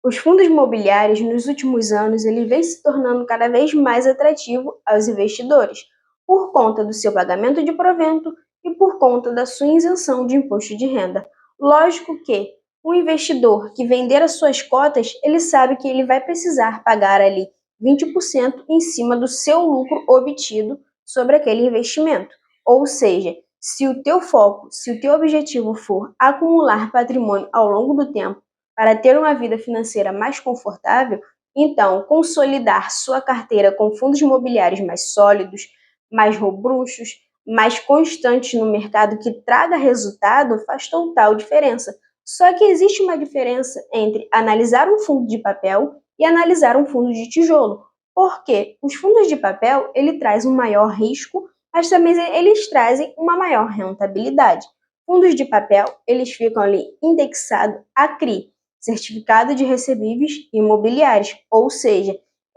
Os fundos imobiliários, nos últimos anos, ele vem se tornando cada vez mais atrativo aos investidores, por conta do seu pagamento de provento e por conta da sua isenção de imposto de renda. Lógico que o investidor que vender as suas cotas, ele sabe que ele vai precisar pagar ali 20% em cima do seu lucro obtido sobre aquele investimento. Ou seja, se o teu foco, se o teu objetivo for acumular patrimônio ao longo do tempo para ter uma vida financeira mais confortável, então consolidar sua carteira com fundos imobiliários mais sólidos, mais robustos, mais constantes no mercado que traga resultado faz total diferença. Só que existe uma diferença entre analisar um fundo de papel e analisar um fundo de tijolo. Porque os fundos de papel, ele traz um maior risco, mas também eles trazem uma maior rentabilidade. Fundos de papel, eles ficam ali indexados a CRI, Certificado de Recebíveis Imobiliários, ou seja,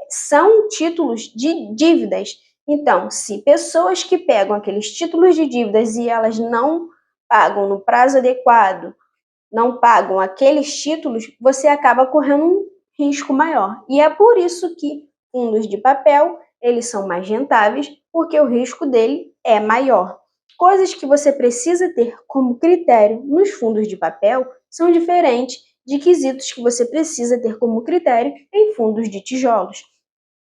são títulos de dívidas. Então, se pessoas que pegam aqueles títulos de dívidas e elas não pagam no prazo adequado, não pagam aqueles títulos, você acaba correndo um risco maior. E é por isso que fundos de papel, eles são mais rentáveis, porque o risco dele é maior. Coisas que você precisa ter como critério nos fundos de papel são diferentes de quesitos que você precisa ter como critério em fundos de tijolos.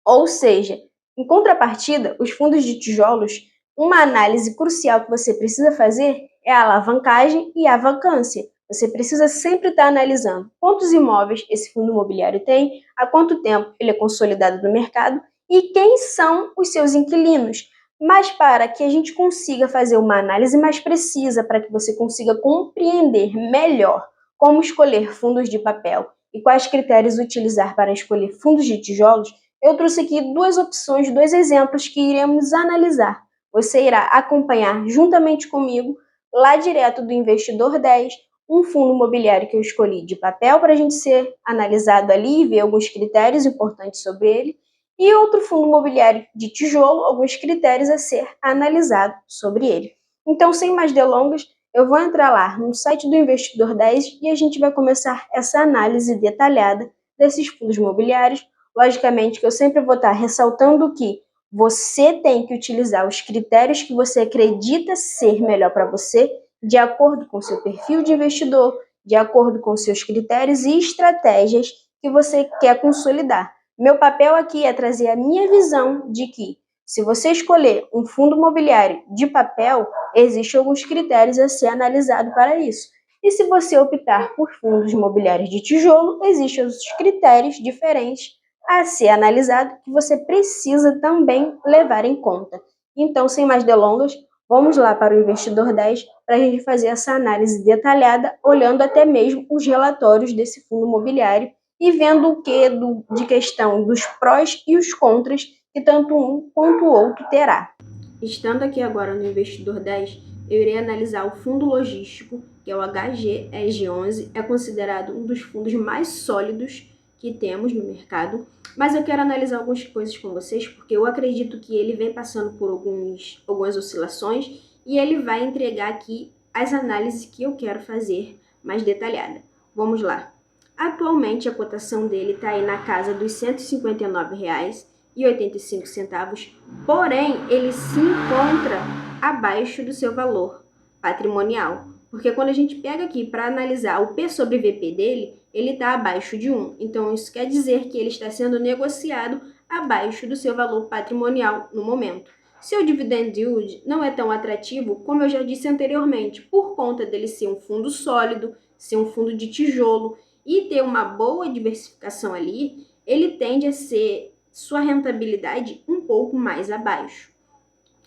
Ou seja, em contrapartida, os fundos de tijolos, uma análise crucial que você precisa fazer é a alavancagem e a vacância. Você precisa sempre estar analisando quantos imóveis esse fundo imobiliário tem, há quanto tempo ele é consolidado no mercado e quem são os seus inquilinos. Mas para que a gente consiga fazer uma análise mais precisa, para que você consiga compreender melhor como escolher fundos de papel e quais critérios utilizar para escolher fundos de tijolos, eu trouxe aqui duas opções, dois exemplos que iremos analisar. Você irá acompanhar juntamente comigo, lá direto do Investidor 10, um fundo imobiliário que eu escolhi de papel para a gente ser analisado ali e ver alguns critérios importantes sobre ele, e outro fundo imobiliário de tijolo, alguns critérios a ser analisado sobre ele. Então, sem mais delongas, eu vou entrar lá no site do Investidor 10 e a gente vai começar essa análise detalhada desses fundos imobiliários. Logicamente que eu sempre vou estar ressaltando que você tem que utilizar os critérios que você acredita ser melhor para você, de acordo com seu perfil de investidor, de acordo com seus critérios e estratégias que você quer consolidar. Meu papel aqui é trazer a minha visão de que, se você escolher um fundo imobiliário de papel, existem alguns critérios a ser analisado para isso. E se você optar por fundos imobiliários de tijolo, existem outros critérios diferentes a ser analisado que você precisa também levar em conta. Então, sem mais delongas, vamos lá para o Investidor 10 para a gente fazer essa análise detalhada, olhando até mesmo os relatórios desse fundo imobiliário e vendo o que de questão dos prós e os contras que tanto um quanto o outro terá. Estando aqui agora no Investidor 10, eu irei analisar o fundo logístico, que é o HGEG11, é considerado um dos fundos mais sólidos que temos no mercado, mas eu quero analisar algumas coisas com vocês, porque eu acredito que ele vem passando por algumas oscilações e ele vai entregar aqui as análises que eu quero fazer mais detalhada. Vamos lá. Atualmente a cotação dele está aí na casa dos R$ 159,85, porém ele se encontra abaixo do seu valor patrimonial, porque quando a gente pega aqui para analisar o P sobre VP dele, ele está abaixo de 1, então isso quer dizer que ele está sendo negociado abaixo do seu valor patrimonial no momento. Seu dividend yield não é tão atrativo, como eu já disse anteriormente, por conta dele ser um fundo sólido, ser um fundo de tijolo e ter uma boa diversificação ali, ele tende a ser sua rentabilidade um pouco mais abaixo.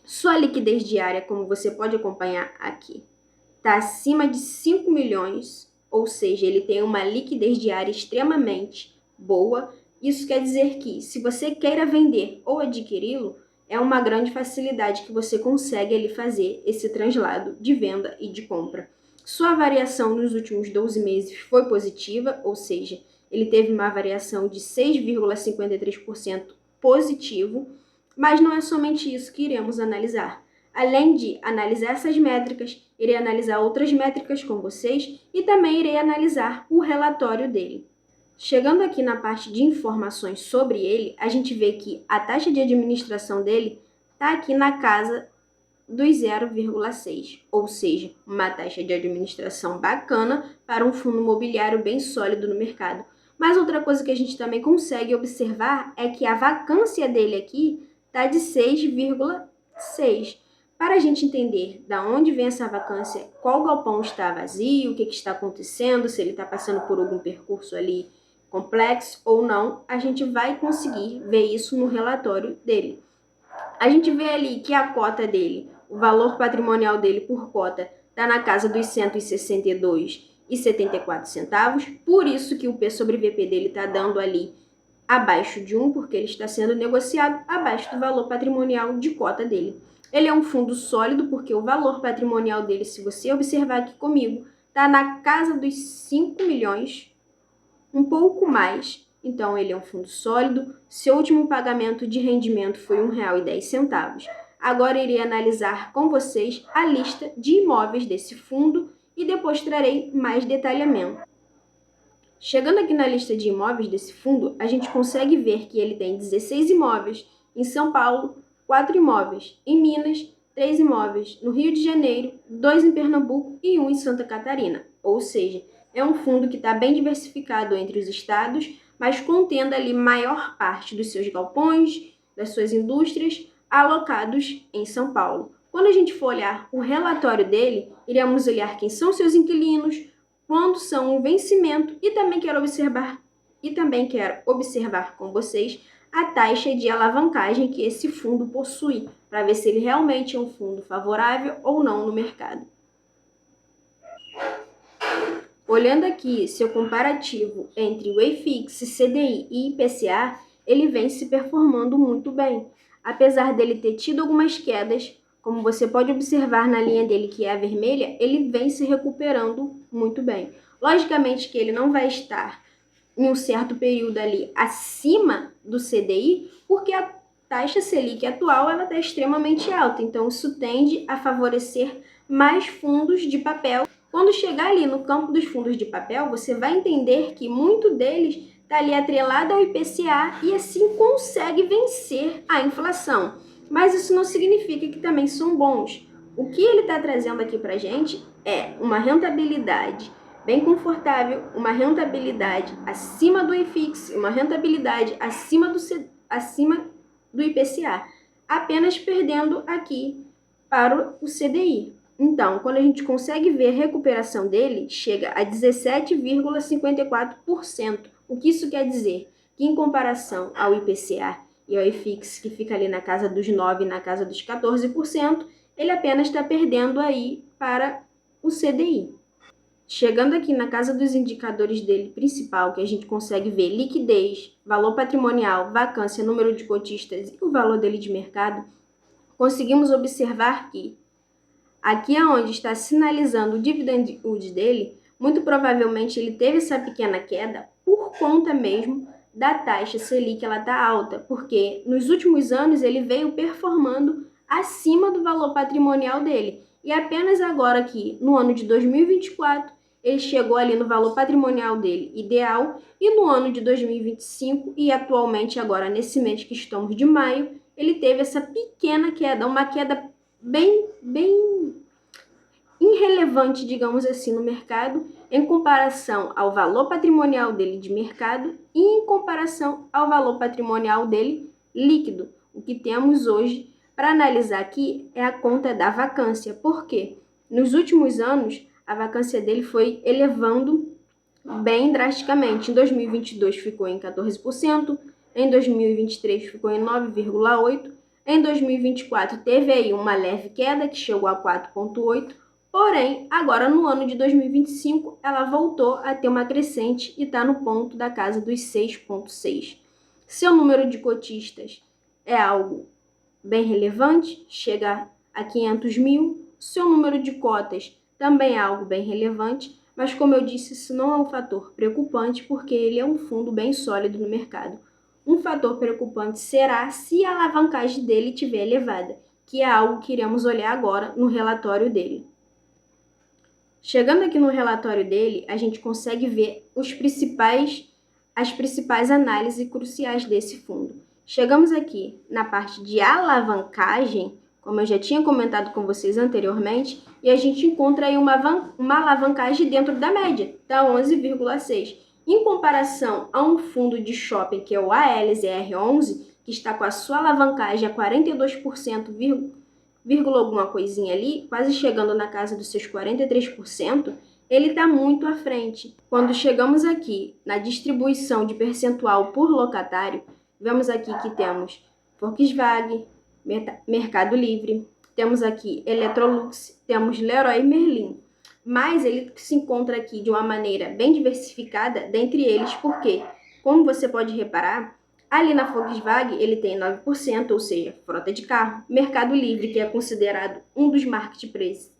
Sua liquidez diária, como você pode acompanhar aqui, está acima de 5 milhões, ou seja, ele tem uma liquidez diária extremamente boa. Isso quer dizer que, se você queira vender ou adquiri-lo, é uma grande facilidade que você consegue ali fazer esse translado de venda e de compra. Sua variação nos últimos 12 meses foi positiva, ou seja, ele teve uma variação de 6,53% positivo, mas não é somente isso que iremos analisar. Além de analisar essas métricas, irei analisar outras métricas com vocês e também irei analisar o relatório dele. Chegando aqui na parte de informações sobre ele, a gente vê que a taxa de administração dele está aqui na casa dos 0,6, ou seja, uma taxa de administração bacana para um fundo imobiliário bem sólido no mercado. Mas outra coisa que a gente também consegue observar é que a vacância dele aqui está de 6,6. Para a gente entender da onde vem essa vacância, qual galpão está vazio, o que está acontecendo, se ele está passando por algum percurso ali complexo ou não, a gente vai conseguir ver isso no relatório dele. A gente vê ali que a cota dele, o valor patrimonial dele por cota, está na casa dos 162,74 centavos, por isso que o P sobre VP dele está dando ali abaixo de 1, porque ele está sendo negociado abaixo do valor patrimonial de cota dele. Ele é um fundo sólido, porque o valor patrimonial dele, se você observar aqui comigo, está na casa dos 5 milhões, um pouco mais. Então, ele é um fundo sólido. Seu último pagamento de rendimento foi R$ 1,10. Agora, irei analisar com vocês a lista de imóveis desse fundo e depois trarei mais detalhamento. Chegando aqui na lista de imóveis desse fundo, a gente consegue ver que ele tem 16 imóveis em São Paulo, 4 imóveis em Minas, 3 imóveis no Rio de Janeiro, 2 em Pernambuco e 1 em Santa Catarina. Ou seja, é um fundo que está bem diversificado entre os estados, mas contendo ali maior parte dos seus galpões, das suas indústrias, alocados em São Paulo. Quando a gente for olhar o relatório dele, iremos olhar quem são seus inquilinos, quando são um vencimento e também quero observar com vocês a taxa de alavancagem que esse fundo possui, para ver se ele realmente é um fundo favorável ou não no mercado. Olhando aqui seu comparativo entre o IFIX, CDI e IPCA, ele vem se performando muito bem. Apesar dele ter tido algumas quedas, como você pode observar na linha dele, que é a vermelha, ele vem se recuperando muito bem. Logicamente que ele não vai estar em um certo período ali acima do CDI, porque a taxa Selic atual ela está extremamente alta, então isso tende a favorecer mais fundos de papel. Quando chegar ali no campo dos fundos de papel, você vai entender que muito deles está ali atrelado ao IPCA e assim consegue vencer a inflação. Mas isso não significa que também são bons. O que ele está trazendo aqui para a gente é uma rentabilidade bem confortável, uma rentabilidade acima do IFIX, uma rentabilidade acima do IPCA, apenas perdendo aqui para o CDI. Então, quando a gente consegue ver a recuperação dele, chega a 17,54%. O que isso quer dizer? Que em comparação ao IPCA e ao IFIX, que fica ali na casa dos 9%, na casa dos 14%, ele apenas está perdendo aí para o CDI. Chegando aqui na casa dos indicadores dele principal, que a gente consegue ver liquidez, valor patrimonial, vacância, número de cotistas e o valor dele de mercado, conseguimos observar que aqui é onde está sinalizando o dividend yield dele, muito provavelmente ele teve essa pequena queda por conta mesmo da taxa Selic, ela está alta, porque nos últimos anos ele veio performando acima do valor patrimonial dele. E apenas agora aqui, no ano de 2024, ele chegou ali no valor patrimonial dele ideal, e no ano de 2025 e atualmente agora nesse mês que estamos de maio, ele teve essa pequena queda, uma queda bem irrelevante, digamos assim, no mercado, em comparação ao valor patrimonial dele de mercado e em comparação ao valor patrimonial dele líquido. O que temos hoje para analisar aqui é a conta da vacância, porque nos últimos anos a vacância dele foi elevando bem drasticamente. Em 2022 ficou em 14%, em 2023 ficou em 9,8%, em 2024 teve aí uma leve queda que chegou a 4,8%, porém, agora no ano de 2025 ela voltou a ter uma crescente e está no ponto da casa dos 6,6%. Seu número de cotistas é algo bem relevante, chega a 500 mil. Seu número de cotas também é algo bem relevante, mas como eu disse, isso não é um fator preocupante porque ele é um fundo bem sólido no mercado. Um fator preocupante será se a alavancagem dele estiver elevada, que é algo que iremos olhar agora no relatório dele. Chegando aqui no relatório dele, a gente consegue ver os principais as principais análises cruciais desse fundo. Chegamos aqui na parte de alavancagem, como eu já tinha comentado com vocês anteriormente, e a gente encontra aí uma alavancagem dentro da média, da 11,6. Em comparação a um fundo de shopping, que é o ALZR11, que está com a sua alavancagem a 42%, vírgula alguma coisinha ali, quase chegando na casa dos seus 43%, ele está muito à frente. Quando chegamos aqui na distribuição de percentual por locatário, vemos aqui que temos Volkswagen, Mercado Livre, temos aqui Electrolux, temos Leroy Merlin. Mas ele se encontra aqui de uma maneira bem diversificada dentre eles, porque, como você pode reparar, ali na Volkswagen ele tem 9%, ou seja, frota de carro. Mercado Livre, que é considerado um dos marketplaces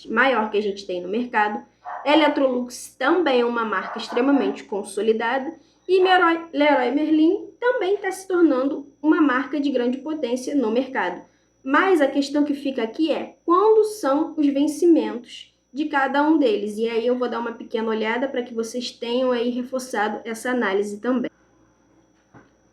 maior que a gente tem no mercado. Electrolux também é uma marca extremamente consolidada. E Leroy Merlin também está se tornando uma marca de grande potência no mercado. Mas a questão que fica aqui é quando são os vencimentos de cada um deles. E aí eu vou dar uma pequena olhada para que vocês tenham aí reforçado essa análise também.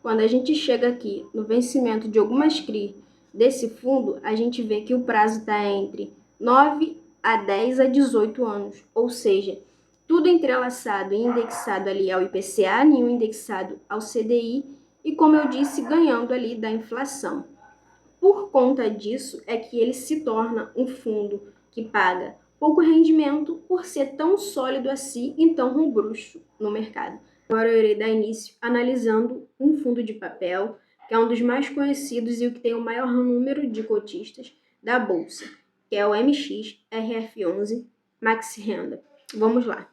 Quando a gente chega aqui no vencimento de algumas CRI desse fundo, a gente vê que o prazo está entre 9 a 10 a 18 anos, ou seja, tudo entrelaçado e indexado ali ao IPCA, nenhum indexado ao CDI e, como eu disse, ganhando ali da inflação. Por conta disso é que ele se torna um fundo que paga pouco rendimento por ser tão sólido assim e tão robusto no mercado. Agora eu irei dar início analisando um fundo de papel, que é um dos mais conhecidos e o que tem o maior número de cotistas da Bolsa, que é o MXRF11 Max Renda. Vamos lá.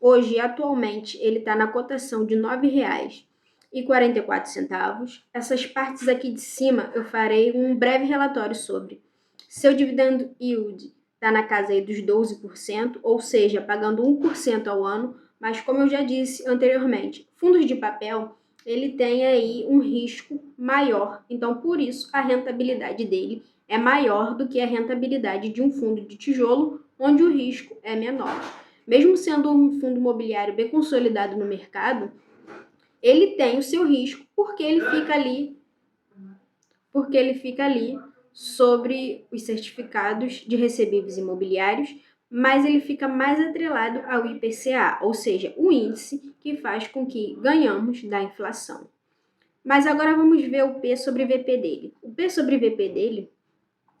Hoje, atualmente, ele está na cotação de R$ 9,44. Essas partes aqui de cima eu farei um breve relatório sobre. Seu dividendo yield está na casa aí dos 12%, ou seja, pagando 1% ao ano, mas como eu já disse anteriormente, fundos de papel, ele tem aí um risco maior, então por isso a rentabilidade dele é maior do que a rentabilidade de um fundo de tijolo, onde o risco é menor. Mesmo sendo um fundo imobiliário bem consolidado no mercado, ele tem o seu risco porque ele fica ali sobre os certificados de recebíveis imobiliários, mas ele fica mais atrelado ao IPCA, ou seja, o índice que faz com que ganhamos da inflação. Mas agora vamos ver o P sobre VP dele. O P sobre VP dele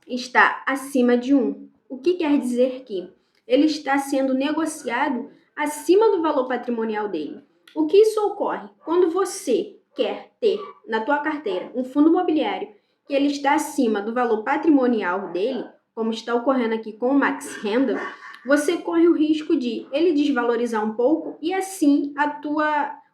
está acima de 1. O que quer dizer que ele está sendo negociado acima do valor patrimonial dele. O que isso ocorre? Quando você quer ter na tua carteira um fundo imobiliário que ele está acima do valor patrimonial dele, como está ocorrendo aqui com o Max Renda, você corre o risco de ele desvalorizar um pouco e assim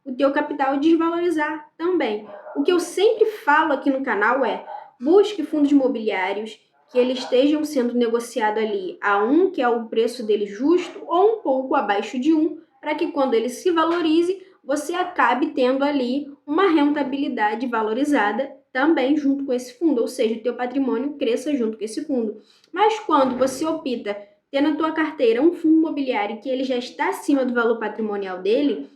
o teu capital desvalorizar também. O que eu sempre falo aqui no canal é: busque fundos imobiliários que eles estejam sendo negociados ali a 1, que é o preço dele justo, ou um pouco abaixo de 1, para que quando ele se valorize, você acabe tendo ali uma rentabilidade valorizada também junto com esse fundo, ou seja, o teu patrimônio cresça junto com esse fundo. Mas quando você opta ter na tua carteira um fundo imobiliário que ele já está acima do valor patrimonial dele,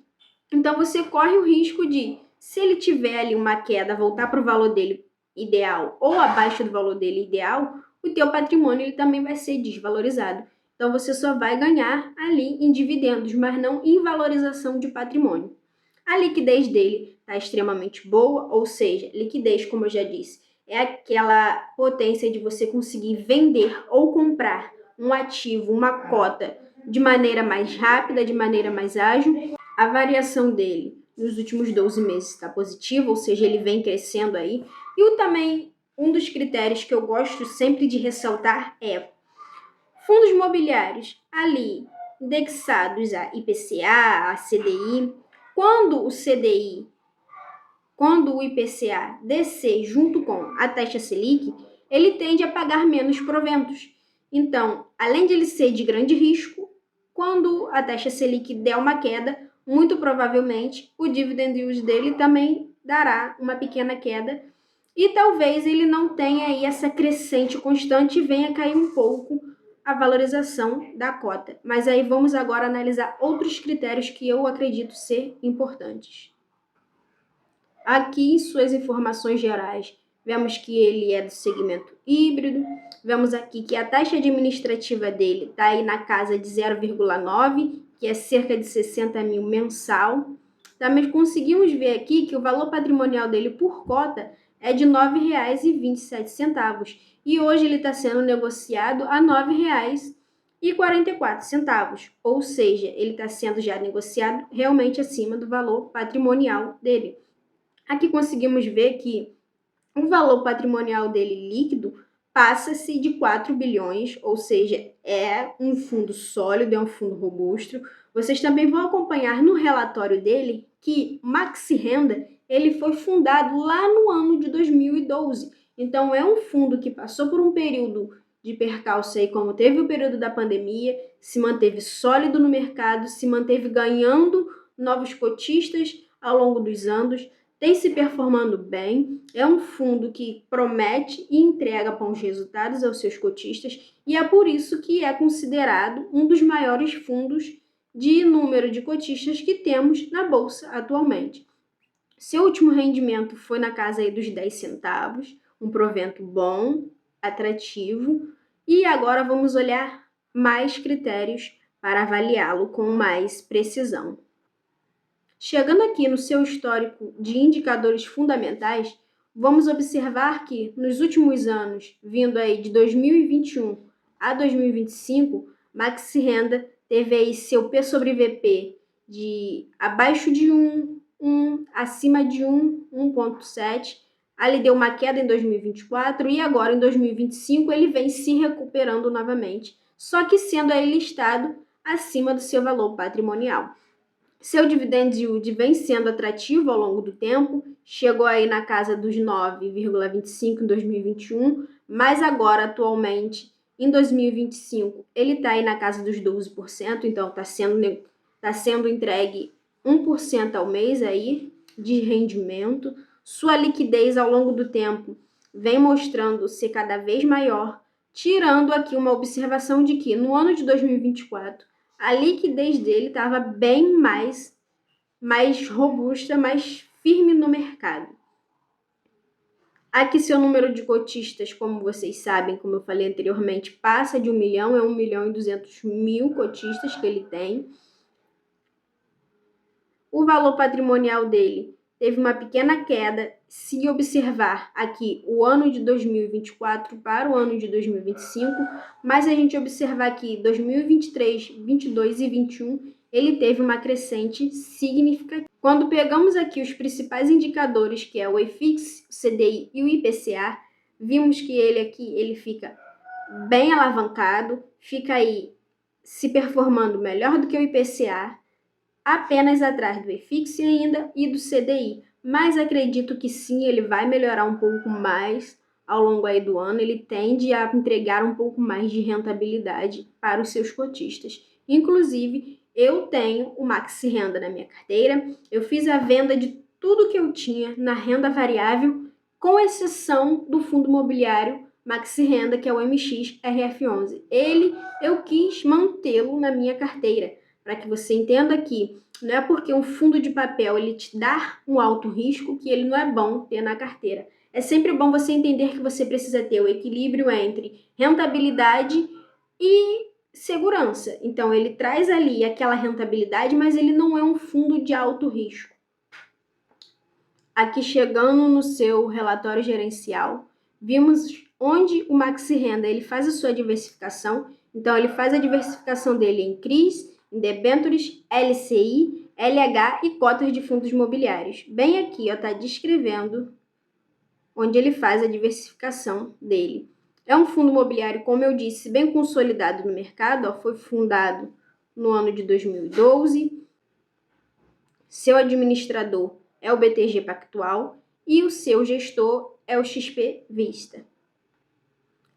então você corre o risco de, se ele tiver ali uma queda, voltar para o valor dele ideal ou abaixo do valor dele ideal, o teu patrimônio ele também vai ser desvalorizado. Então você só vai ganhar ali em dividendos, mas não em valorização de patrimônio. A liquidez dele está extremamente boa, ou seja, liquidez, como eu já disse, é aquela potência de você conseguir vender ou comprar um ativo, uma cota, de maneira mais rápida, de maneira mais ágil. A variação dele nos últimos 12 meses está positiva, ou seja, ele vem crescendo aí. E também um dos critérios que eu gosto sempre de ressaltar é fundos imobiliários ali indexados a IPCA, a CDI. Quando o IPCA descer junto com a taxa Selic, ele tende a pagar menos proventos. Então, além de ele ser de grande risco, quando a taxa Selic der uma queda, muito provavelmente o dividend yield dele também dará uma pequena queda e talvez ele não tenha aí essa crescente constante e venha cair um pouco a valorização da cota. Mas aí vamos agora analisar outros critérios que eu acredito ser importantes. Aqui, em suas informações gerais, vemos que ele é do segmento híbrido, vemos aqui que a taxa administrativa dele está aí na casa de 0,9, que é cerca de 60 mil mensal. Também conseguimos ver aqui que o valor patrimonial dele por cota é de R$ 9,27, e hoje ele está sendo negociado a R$ 9,44, ou seja, ele está sendo já negociado realmente acima do valor patrimonial dele. Aqui conseguimos ver que o valor patrimonial dele líquido passa-se de 4 bilhões, ou seja, é um fundo sólido, é um fundo robusto. Vocês também vão acompanhar no relatório dele que Maxi Renda ele foi fundado lá no ano de 2012. Então, é um fundo que passou por um período de percalço aí, como teve o período da pandemia, se manteve sólido no mercado, se manteve ganhando novos cotistas ao longo dos anos, tem se performando bem, é um fundo que promete e entrega bons resultados aos seus cotistas, e é por isso que é considerado um dos maiores fundos de número de cotistas que temos na Bolsa atualmente. Seu último rendimento foi na casa aí dos 10 centavos, um provento bom, atrativo, e agora vamos olhar mais critérios para avaliá-lo com mais precisão. Chegando aqui no seu histórico de indicadores fundamentais, vamos observar que nos últimos anos, vindo aí de 2021 a 2025, Maxi Renda teve aí seu P sobre VP de abaixo de 1, acima de 1, 1,7. Ali deu uma queda em 2024 e agora em 2025 ele vem se recuperando novamente, só que sendo aí listado acima do seu valor patrimonial. Seu dividend yield vem sendo atrativo ao longo do tempo, chegou aí na casa dos 9,25 em 2021, mas agora, atualmente, em 2025, ele está aí na casa dos 12%, então está sendo entregue 1% ao mês aí de rendimento. Sua liquidez ao longo do tempo vem mostrando ser cada vez maior, tirando aqui uma observação de que no ano de 2024, a liquidez dele estava bem mais robusta, mais firme no mercado. Aqui seu número de cotistas, como vocês sabem, como eu falei anteriormente, passa de 1 milhão, é 1.200.000 cotistas que ele tem. O valor patrimonial dele teve uma pequena queda, se observar aqui o ano de 2024 para o ano de 2025, mas a gente observar aqui 2023, 22 e 21, ele teve uma crescente significativa. Quando pegamos aqui os principais indicadores, que é o IFIX, o CDI e o IPCA, vimos que ele fica bem alavancado, fica aí se performando melhor do que o IPCA, apenas atrás do IFIX ainda e do CDI, mas acredito que sim, ele vai melhorar um pouco mais ao longo aí do ano, ele tende a entregar um pouco mais de rentabilidade para os seus cotistas. Inclusive, eu tenho o Maxi Renda na minha carteira, eu fiz a venda de tudo que eu tinha na renda variável, com exceção do fundo imobiliário Maxi Renda, que é o MXRF11. Ele, eu quis mantê-lo na minha carteira, para que você entenda que não é porque um fundo de papel ele te dá um alto risco que ele não é bom ter na carteira. É sempre bom você entender que você precisa ter o equilíbrio entre rentabilidade e segurança. Então, ele traz ali aquela rentabilidade, mas ele não é um fundo de alto risco. Aqui chegando no seu relatório gerencial, vimos onde o Maxi Renda ele faz a sua diversificação. Então, ele faz a diversificação dele em CRIs, em debêntures, LCI, LH e cotas de fundos imobiliários. Bem aqui, está descrevendo onde ele faz a diversificação dele. É um fundo imobiliário, como eu disse, bem consolidado no mercado, foi fundado no ano de 2012. Seu administrador é o BTG Pactual e o seu gestor é o XP Vista.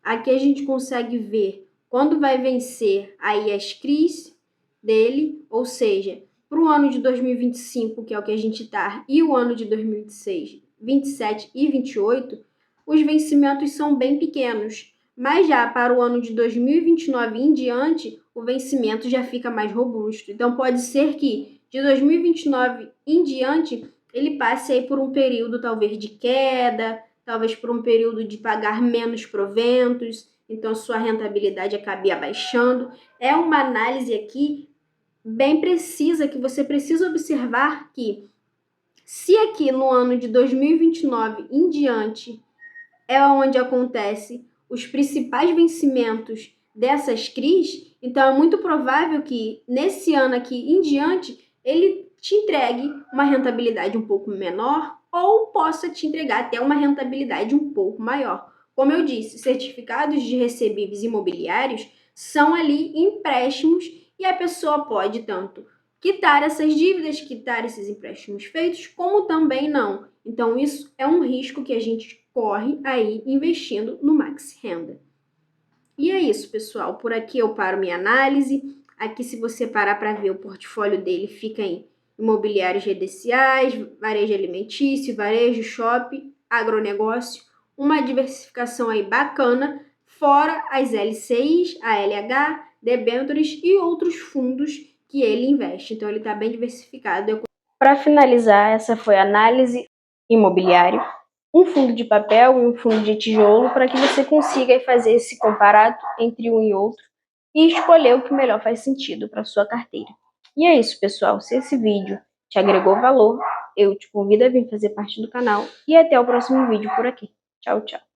Aqui a gente consegue ver quando vai vencer aí as CRIs dele, ou seja, para o ano de 2025, que é o que a gente está, e o ano de 2026, 27 e 28, os vencimentos são bem pequenos, mas já para o ano de 2029 em diante, o vencimento já fica mais robusto. Então pode ser que de 2029 em diante ele passe aí por um período talvez de queda, talvez por um período de pagar menos proventos, então a sua rentabilidade acabe abaixando. É uma análise aqui bem precisa, que você precisa observar que se aqui no ano de 2029 em diante é onde acontece os principais vencimentos dessas CRIs, então é muito provável que nesse ano aqui em diante ele te entregue uma rentabilidade um pouco menor ou possa te entregar até uma rentabilidade um pouco maior. Como eu disse, certificados de recebíveis imobiliários são ali empréstimos e a pessoa pode tanto quitar essas dívidas, quitar esses empréstimos feitos, como também não. Então, isso é um risco que a gente corre aí investindo no Maxi Renda. E é isso, pessoal. Por aqui eu paro minha análise. Aqui, se você parar para ver o portfólio dele, fica em imobiliários residenciais, varejo alimentício, varejo, shopping, agronegócio. Uma diversificação aí bacana, fora as LCIs, a LH, debêntures e outros fundos que ele investe. Então, ele está bem diversificado. Para finalizar, essa foi a análise imobiliária, um fundo de papel e um fundo de tijolo, para que você consiga fazer esse comparado entre um e outro e escolher o que melhor faz sentido para sua carteira. E é isso, pessoal. Se esse vídeo te agregou valor, eu te convido a vir fazer parte do canal e até o próximo vídeo por aqui. Tchau, tchau.